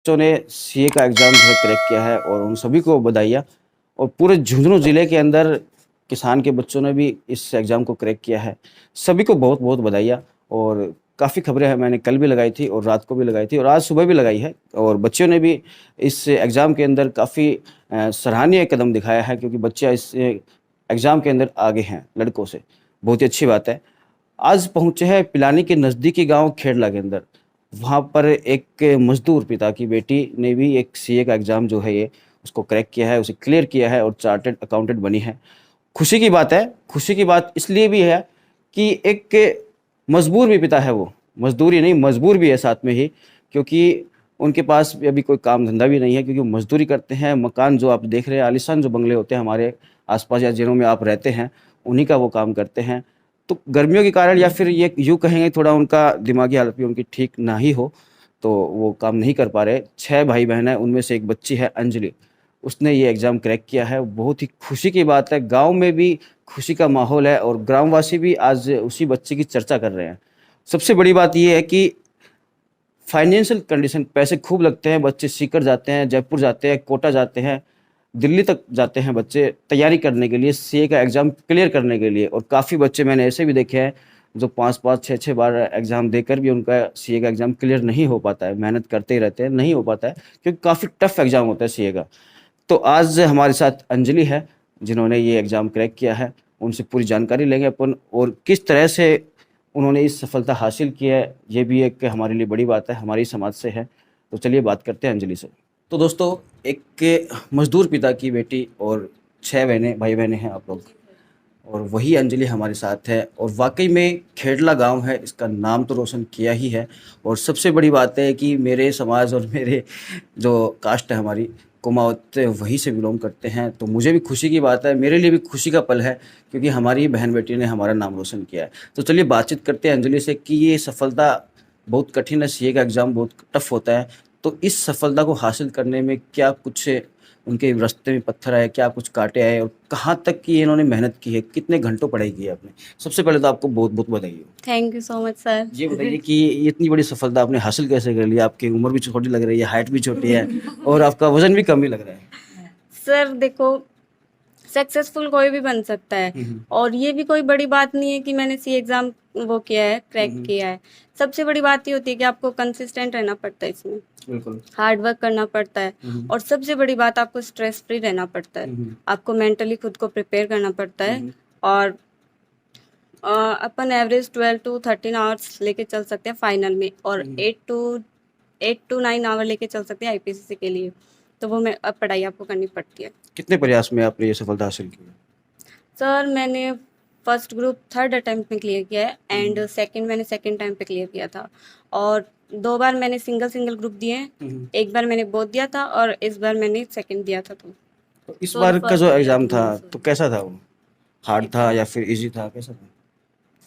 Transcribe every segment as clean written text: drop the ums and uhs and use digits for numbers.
बच्चों ने सीए का एग्ज़ाम जो है क्रैक किया है और उन सभी को बधाइयाँ। और पूरे झुंझुनू ज़िले के अंदर किसान के बच्चों ने भी इस एग्ज़ाम को क्रैक किया है। सभी को बहुत-बहुत बधाइयाँ। और काफ़ी खबरें हैं, मैंने कल भी लगाई थी और रात को भी लगाई थी और आज सुबह भी लगाई है। और बच्चों ने भी इस एग्ज़ाम के अंदर काफ़ी सराहनीय कदम दिखाया है, क्योंकि बच्चे इस एग्ज़ाम के अंदर आगे हैं लड़कों से। बहुत ही अच्छी बात है। आज पहुँचे हैं पिलानी के नज़दीकी गाँव खेड़ला के अंदर। वहाँ पर एक मज़दूर पिता की बेटी ने भी एक सीए का एग्ज़ाम जो है ये उसको क्रैक किया है, उसे क्लियर किया है और चार्टर्ड अकाउंटेंट बनी है। खुशी की बात है, खुशी की बात इसलिए भी है कि एक मजबूर भी पिता है वो, मज़दूर ही नहीं मजबूर भी है साथ में ही, क्योंकि उनके पास भी अभी कोई काम धंधा भी नहीं है, क्योंकि वो मज़दूरी करते हैं। मकान जो आप देख रहे हैं, आलीशान जो बंगले होते हैं हमारे आस-पास या जिलों में आप रहते हैं, उन्हीं का वो काम करते हैं। तो गर्मियों के कारण या फिर ये यूँ कहेंगे थोड़ा उनका दिमागी हालत भी उनकी ठीक ना ही हो, तो वो काम नहीं कर पा रहे। 6 भाई-बहन हैं, उनमें से एक बच्ची है अंजलि, उसने ये एग्ज़ाम क्रैक किया है। बहुत ही खुशी की बात है, गाँव में भी खुशी का माहौल है और ग्रामवासी भी आज उसी बच्चे की चर्चा कर रहे हैं। सबसे बड़ी बात ये है कि फाइनेंशियल कंडीशन पैसे खूब लगते हैं, बच्चे सीकर जाते हैं, जयपुर जाते हैं, कोटा जाते हैं, दिल्ली तक जाते हैं बच्चे तैयारी करने के लिए, सीए का एग्ज़ाम क्लियर करने के लिए। और काफ़ी बच्चे मैंने ऐसे भी देखे हैं जो 5-5, 6-6 बार एग्ज़ाम देकर भी उनका सीए का एग्ज़ाम क्लियर नहीं हो पाता है, मेहनत करते ही रहते हैं, नहीं हो पाता है, क्योंकि काफ़ी टफ एग्ज़ाम होता है सीए का। तो आज हमारे साथ अंजलि है, जिन्होंने ये एग्ज़ाम क्रैक किया है। उनसे पूरी जानकारी लेंगे अपन और किस तरह से उन्होंने इस सफलता हासिल की है, ये भी एक हमारे लिए बड़ी बात है, हमारी समाज से है। तो चलिए बात करते हैं अंजलि से। तो दोस्तों, एक मज़दूर पिता की बेटी और 6 बहनें भाई-बहनें हैं आप लोग, और वही अंजलि हमारे साथ है। और वाक़ई में खेड़ला गाँव है, इसका नाम तो रोशन किया ही है। और सबसे बड़ी बात है कि मेरे समाज और मेरे जो कास्ट है हमारी, कुमाऊँ वहीं से बिलॉन्ग करते हैं। तो मुझे भी खुशी की बात है, मेरे लिए भी खुशी का पल है, क्योंकि हमारी बहन बेटी ने हमारा नाम रोशन किया है। तो चलिए बातचीत करते हैं अंजलि से कि ये सफलता बहुत कठिन है, सीए का एग्ज़ाम बहुत टफ होता है। तो इस सफलता को हासिल करने में क्या कुछ उनके रास्ते में पत्थर आए, क्या कुछ काँटे आए और कहाँ तक की इन्होंने मेहनत की है, कितने घंटों पढ़ाई की है आपने? सबसे पहले तो आपको बहुत-बहुत बधाई हो। Thank you so much sir. ये बताइए कि ये इतनी बड़ी सफलता आपने हासिल कैसे कर ली? आपकी उम्र भी छोटी लग रही है, हाइट भी छोटी है और आपका वज़न भी कम ही लग रहा है। सर देखो, सक्सेसफुल कोई भी बन सकता है हुँ, हुँ। और ये भी कोई बड़ी बात नहीं है कि मैंने सी एग्ज़ाम वो किया है, हुँ, क्रैक हुँ। किया है। सबसे बड़ी बात ये होती है कि आपको कंसिस्टेंट रहना पड़ता है इसमें, बिल्कुल। हार्ड वर्क करना पड़ता है हुँ, हुँ। और सबसे बड़ी बात आपको स्ट्रेस फ्री रहना पड़ता है। हुँ, हुँ। आपको मेंटली खुद को प्रिपेयर करना पड़ता हुँ, है हुँ। और अपन एवरेज 12 टू 13 आवर्स लेके चल सकते हैं फाइनल में और हुँ, हुँ। 8 टू 9 आवर लेके चल सकते हैं आईपीसीसी के लिए। तो वो मैं अब पढ़ाई आपको करनी पड़ती है। कितने प्रयास में आपने ये सफलता हासिल की है? सर मैंने फर्स्ट ग्रुप थर्ड अटेम्प्ट में क्लियर किया है हुँ, एंड हुँ। सेकंड मैंने सेकंड टाइम पे क्लियर किया था और 2 बार मैंने सिंगल सिंगल ग्रुप दिए हैं। हुँ, हुँ। एक बार मैंने बोथ दिया था और इस बार मैंने सेकंड दिया था तो इस सॉरी बार का फर्स्ट जो दिया एग्ज़ाम था था, मैंने तो सॉरी। कैसा था वो? हार्ड था या फिर ईज़ी था, कैसा था?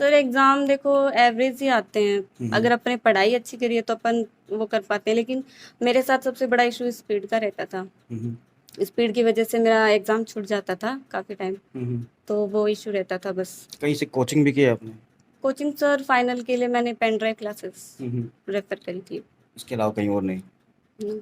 सर एग्ज़ाम देखो एवरेज ही आते हैं। हुँ, हुँ। अगर अपने पढ़ाई अच्छी करी है तो अपन वो कर पाते हैं, लेकिन मेरे साथ सबसे बड़ा इशू स्पीड का रहता था। हुँ, हुँ। स्पीड की वजह से मेरा एग्ज़ाम छूट जाता था काफ़ी टाइम, हुँ, हुँ। तो वो इशू रहता था बस। कहीं से कोचिंग भी की है आपने? कोचिंग सर फाइनल के लिए मैंने पेन ड्राइव क्लासेस हुँ, हुँ। रेफ़र करी थी। इसके अलावा कहीं और नहीं? हुँ।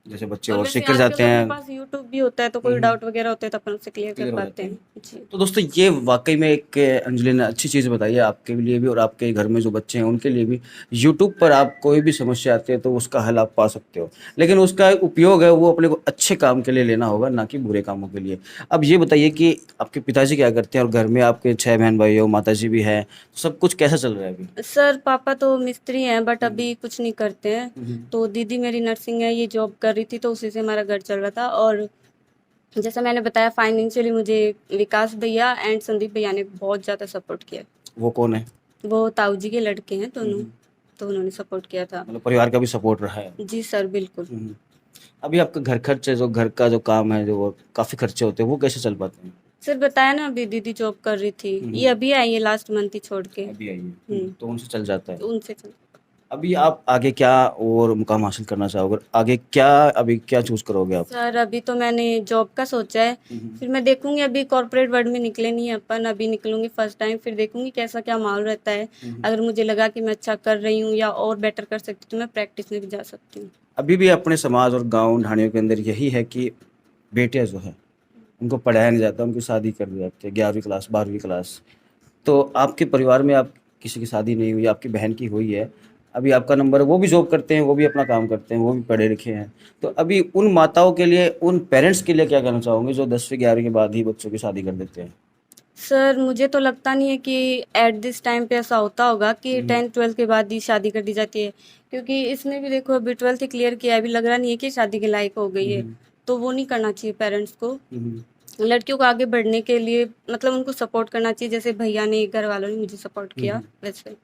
जैसे बच्चे और और वैसे सीखकर आजकल जाते तो अपने हैं। पास यूट्यूब भी होता है, तो हुँ, कोई हुँ। डाउट वगैरह होते हैं तो अपन उससे क्लियर कर क्लियर हो पाते जाते हैं। हैं। जी। तो दोस्तों, ये वाक़ई में एक अंजलि ने अच्छी चीज़ बताई है आपके लिए भी और आपके घर में जो बच्चे हैं उनके लिए भी। यूट्यूब पर आप कोई भी समस्या आती है तो उसका हल आप पा सकते हो। लेकिन उसका उपयोग है वो अपने को अच्छे काम के लिए लेना होगा, ना कि बुरे कामों के लिए। अब ये बताइए कि आपके पिताजी क्या करते हैं और घर में आपके 6 बहन-भाई हो, माताजी भी हैं, सब कुछ कैसा चल रहा है अभी? सर पापा तो मिस्त्री हैं बट हुँ, हुँ। अभी कुछ नहीं करते हैं। हुँ, हुँ। तो दीदी मेरी नर्सिंग है, ये जॉब कर रही थी तो उसी से हमारा घर चल रहा था और जैसा मैंने बताया फाइनेंशियली मुझे विकास भैया एंड संदीप भैया ने बहुत ज़्यादा सपोर्ट किया। वो कौन है? वो ताऊ जी के लड़के हैं हुँ, दोनों, हुँ। तो उन्होंने सपोर्ट किया था। मतलब परिवार का भी सपोर्ट रहा है। जी सर, बिल्कुल। हुँ, हुँ। अभी आपका घर खर्च है, जो घर का जो काम है, जो काफ़ी खर्चे होते हैं, वो कैसे चल पाते हैं? सर बताया ना अभी दीदी जॉब कर रही थी, हुँ, ये हुँ। अभी आई है लास्ट मंथ ही छोड़ के। अभी आई है। हुँ, तो उनसे चल जाता है। तो उनसे चल अभी आप आगे क्या और मुकाम हासिल करना चाहोगे, आगे क्या, अभी क्या चूज करोगे आप? सर अभी तो मैंने जॉब का सोचा है, फिर मैं देखूंगी, अभी कॉर्पोरेट वर्ल्ड में निकले नहीं है अपन, अभी निकलूंगी फर्स्ट टाइम, फिर देखूंगी कैसा क्या माहौल रहता है। अगर मुझे लगा कि मैं अच्छा कर रही हूँ या और बेटर कर सकती हूँ तो मैं प्रैक्टिस में भी जा सकती हूँ। अभी भी अपने समाज और गांव ढाणियों के अंदर यही है कि बेटियां जो है उनको पढ़ाया नहीं जाता, उनकी शादी कर दी जाती है 11वीं क्लास 12वीं क्लास। तो आपके परिवार में आप किसी की शादी नहीं हुई, आपकी बहन की हुई है, अभी आपका नंबर है, वो भी जॉब करते हैं, वो भी अपना काम करते हैं, वो भी पढ़े लिखे हैं, तो अभी उन माताओं के लिए, उन पेरेंट्स के लिए क्या कहना चाहोगे जो 10वीं 11वीं के बाद ही बच्चों की शादी कर देते हैं? सर मुझे तो लगता नहीं है कि एट दिस टाइम पे ऐसा होता होगा कि 10th 12th के बाद ही शादी कर दी जाती है, क्योंकि इसने भी देखो अभी 12th ही क्लियर किया है, अभी लग रहा नहीं है कि शादी के लायक हो गई है, तो वो नहीं करना चाहिए पेरेंट्स को। लड़कियों को आगे बढ़ने के लिए मतलब उनको सपोर्ट करना चाहिए, जैसे भैया ने, घर वालों ने मुझे सपोर्ट किया वैसे।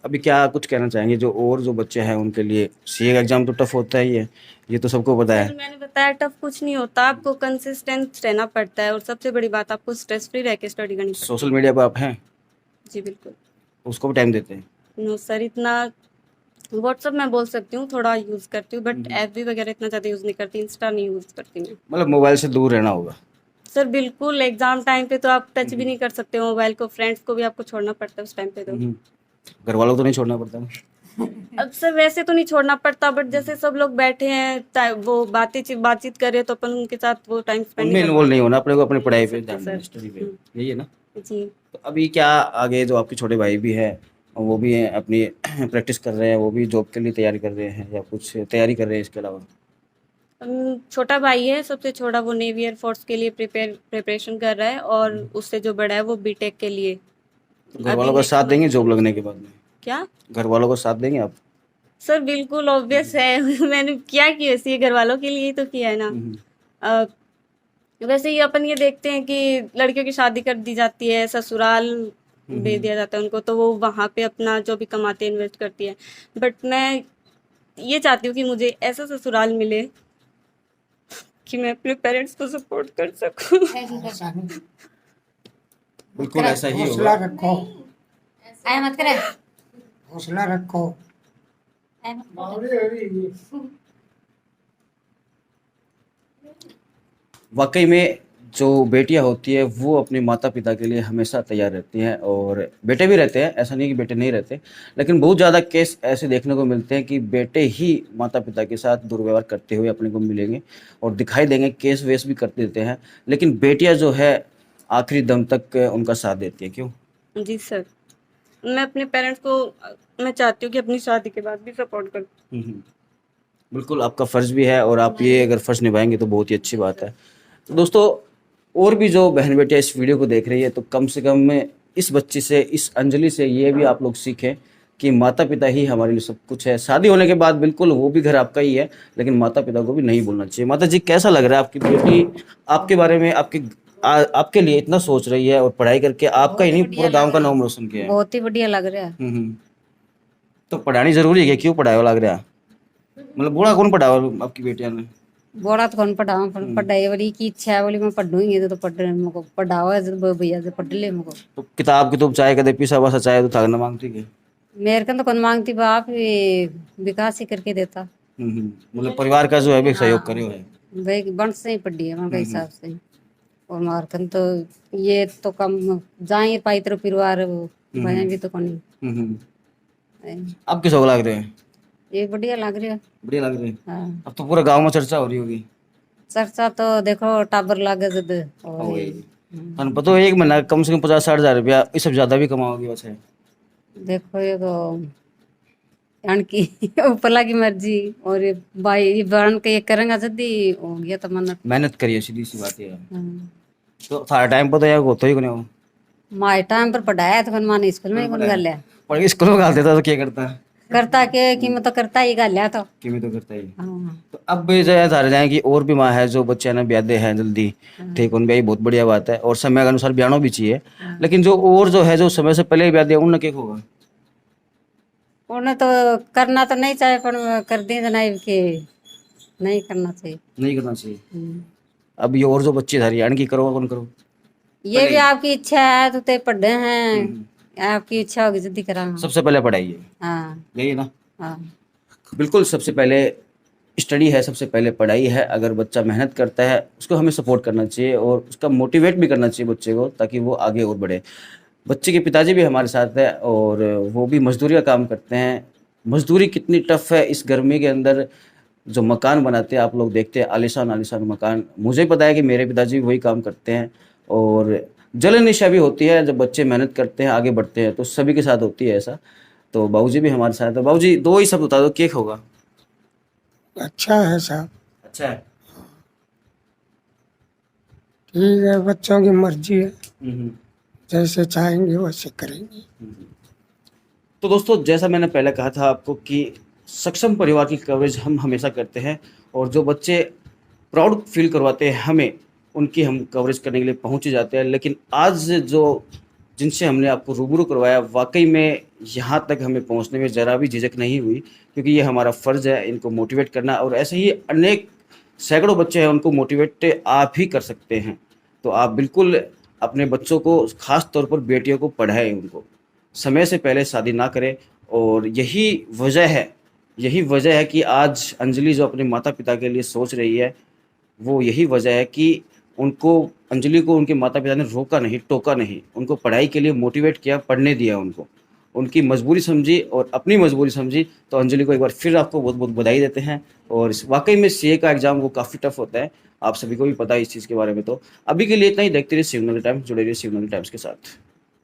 अभी क्या कुछ कहना चाहेंगे जो और जो बच्चे हैं उनके लिए? सीए का एग्जाम तो टफ होता ही है, ये तो सबको पता सर है। मैंने बताया टफ कुछ नहीं होता, आपको कंसिस्टेंट रहना पड़ता है और सबसे बड़ी बात आपको स्ट्रेस फ्री रह के स्टडी करनी पड़ती सोशल मीडिया पर आप हैं, है। जी बिल्कुल। उसको भी टाइम देते हैं? नो सर, इतना व्हाट्सअप मैं बोल सकती हूँ थोड़ा यूज़ करती हूँ, बट एफबी वगैरह इतना ज़्यादा यूज़ नहीं करती, इंस्टा नहीं यूज़ करती मैं। मतलब मोबाइल से दूर रहना होगा। सर बिल्कुल, एग्जाम टाइम पे तो आप टच भी नहीं कर सकते हो मोबाइल को, फ्रेंड्स को भी आपको छोड़ना पड़ता है उस टाइम पे तो। घर वालों को तो नहीं छोड़ना पड़ता ना? अब सर वैसे तो नहीं छोड़ना पड़ता, बट जैसे सब लोग बैठे हैं वो बातचीत कर रहे हैं तो अपन उनके साथ वो टाइम स्पेंड उनमें नहीं कर इन्वॉल्व नहीं पाते। होना, अपने को अपनी पढ़ाई पे सकते ध्यान देना, सर। स्टडी पे, यही है ना? जी। तो अभी क्या आगे, जो आपके छोटे भाई भी हैं और वो भी हैं अपनी प्रैक्टिस कर रहे हैं, वो भी जॉब के लिए तैयारी कर रहे हैं या कुछ तैयारी कर रहे हैं इसके अलावा? छोटा भाई है सबसे छोटा, वो नेवी एयर फोर्स के लिए प्रिपरेशन कर रहा है, और उससे जो बड़ा है वो बीटेक के लिए। तो घर अभी वालों का नेक्स्ट साथ मंथ देंगे में जॉब निकल लगने के बाद में? क्या? घर वालों का साथ देंगे आप? सर बिल्कुल ऑब्वियस है मैंने क्या किया, वैसे ये घर वालों के लिए ही तो किया है ना। अ, वैसे ही अपन ये देखते हैं कि लड़कियों की शादी कर दी जाती है, ससुराल भेज दिया जाता है उनको, तो वो वहाँ पे अपना जो भी कमाते हैं इन्वेस्ट करती है, बट मैं ये चाहती हूँ कि मुझे ऐसा ससुराल मिले कि मैं अपने पेरेंट्स को सपोर्ट कर सकूं। बिल्कुल ऐसा ही हौसला होगा। रखो, ऐ मत करे। हौसला रखो। ऐ मत करे। वाकई में जो बेटियां होती है वो अपने माता पिता के लिए हमेशा तैयार रहती हैं, और बेटे भी रहते हैं, ऐसा नहीं कि बेटे नहीं रहते, लेकिन बहुत ज़्यादा केस ऐसे देखने को मिलते हैं कि बेटे ही माता पिता के साथ दुर्व्यवहार करते हुए अपने को मिलेंगे और दिखाई देंगे, केस वेस भी करते देते हैं, लेकिन बेटियां जो है आखिरी दम तक उनका साथ देती है। क्यों? जी सर, मैं अपने पेरेंट्स को मैं चाहती हूँ कि अपनी शादी के बाद भी सपोर्ट कर। बिल्कुल आपका फ़र्ज़ भी है, और आप ये अगर फ़र्ज़ निभाएंगे तो बहुत ही अच्छी बात है। तो दोस्तों, और भी जो बहन बेटियां इस वीडियो को देख रही है, तो कम से कम इस बच्ची से, इस अंजलि से ये भी आप लोग सीखें कि माता पिता ही हमारे लिए सब कुछ है। शादी होने के बाद बिल्कुल वो भी घर आपका ही है, लेकिन माता पिता को भी नहीं भूलना चाहिए। माता जी, कैसा लग रहा है आपकी बेटी आपके बारे में, आपके लिए इतना सोच रही है, और पढ़ाई करके आपका ही नहीं पूरे गाँव का नाम रोशन किया है? बहुत ही बढ़िया लग रहा है। तो पढ़ानी जरूरी है, क्यों पढ़ाया लग रहा है? मतलब बूढ़ा कौन पढ़ाया आपकी बेटियां ने? बोला तो कौन पढ़ाओ, पर पढ़ाई वाली की इच्छा है, बोली मैं पढ़ूंगी तो पढ़ मुझको पढ़ाओ है तो भैया से पढ़ ले मुझको। तो किताब की तो चाहे कदे पीसा वासा चाहे तो थाकना मांगती है? मेरे को तो कौन मांगती, बाप ये विकास ही करके देता। मतलब परिवार का जो है भी सहयोग करे हुए है। भाई बंश से ही पढ़ी है उनके हिसाब से, और मारकन तो ये तो कम जाए पाई तेरे परिवार वो भाई भी तो कौन। अब किस हो लग रहे हैं? ये बढ़िया लग रहा है। बढ़िया लग रहे हैं। हाँ, अब तो पूरे गांव में चर्चा हो रही होगी। चर्चा तो देखो टाबर लागे जद और हो गई। थाने पता है एक महीना कम से कम 50-60 हज़ार रुपया, इससे ज्यादा भी कमाओगे वैसे? देखो ये तो की ऊपरला की मर्जी, और ये भाई ये बहन के ये करेंगे जल्दी हो गया तो मन। मेहनत करिए, सीधी सी बात है। तो सारा टाइम पर तो यार होता ही नहीं हो। माए टाइम पर पढ़ाया तो माने स्कूल में ही कौन गल है। पर स्कूल में डाल देता तो क्या करता? करता के कि मैं तो करता ही गल है तो। कि मैं तो करता ही। हाँ, तो अब भी जो है सारे जाए कि और भी माँ है जो बच्चे ना ब्याह दे हैं जल्दी, ठीक, उन ब्याह बहुत बढ़िया बात है, और समय के अनुसार ब्याहना भी चाहिए, लेकिन जो और जो है जो समय से पहले ही ब्याह दिया उनने क्या होगा? उन्हें तो करना तो नहीं चाहिए, पर कर दी तो नहीं के नहीं करना चाहिए। नहीं करना चाहिए। अब ये और जो बच्चे धारी की करो कौन करो? ये भी आपकी इच्छा है तो ते पढ़े हैं, आपकी इच्छा होगी जल्दी करांगा। सबसे पहले पढ़ाई है, हाँ यही है ना? हाँ बिल्कुल, सबसे पहले स्टडी है, सबसे पहले पढ़ाई है। अगर बच्चा मेहनत करता है उसको हमें सपोर्ट करना चाहिए और उसका मोटिवेट भी करना चाहिए बच्चे को, ताकि वो आगे और बढ़े। बच्चे के पिताजी भी हमारे साथ है और वो भी मजदूरी का काम करते हैं। मजदूरी कितनी टफ है इस गर्मी के अंदर, जो मकान बनाते हैं आप लोग देखते हैं, आलीशान आलीशान मकान। मुझे पता है कि मेरे पिताजी भी वही काम करते हैं और जलन निशा भी होती है जब बच्चे मेहनत करते हैं, आगे बढ़ते हैं, तो सभी के साथ होती है ऐसा। तो बाबूजी भी हमारे साथ है। बाबूजी, दो ही शब्द बता दो, क्या होगा? अच्छा है साहब, अच्छा है। ठीक है, बच्चों की मर्जी है, हम्म। जैसे चाहेंगे वैसे करेंगे। तो दोस्तों, जैसा मैंने पहले कहा था आपको कि सक्षम परिवार की कवरेज हम हमेशा करते हैं और जो बच्चे प्राउड फील करवाते हैं हमें, उनकी हम कवरेज करने के लिए पहुंच ही जाते हैं। लेकिन आज जो जिनसे हमने आपको रूबरू करवाया, वाकई में यहाँ तक हमें पहुंचने में ज़रा भी झिझक नहीं हुई, क्योंकि ये हमारा फ़र्ज़ है इनको मोटिवेट करना। और ऐसे ही अनेक सैकड़ों बच्चे हैं, उनको मोटिवेट आप ही कर सकते हैं। तो आप बिल्कुल अपने बच्चों को, ख़ास तौर पर बेटियों को पढ़ाएं, उनको समय से पहले शादी ना करें। और यही वजह है कि आज अंजलि जो अपने माता पिता के लिए सोच रही है, वो यही वजह है कि अंजलि को उनके माता पिता ने रोका नहीं, टोका नहीं, उनको पढ़ाई के लिए मोटिवेट किया, पढ़ने दिया उनको, उनकी मजबूरी समझी और अपनी मजबूरी समझी। तो अंजलि को एक बार फिर आपको बहुत बहुत बधाई देते हैं। और वाकई में सीए का एग्ज़ाम वो काफ़ी टफ होता है, आप सभी को भी पता है इस चीज़ के बारे में। तो अभी के लिए इतना ही। देखते रहिए शिवनगरी टाइम्स, जुड़े रहिए शिवनगरी टाइम्स के साथ।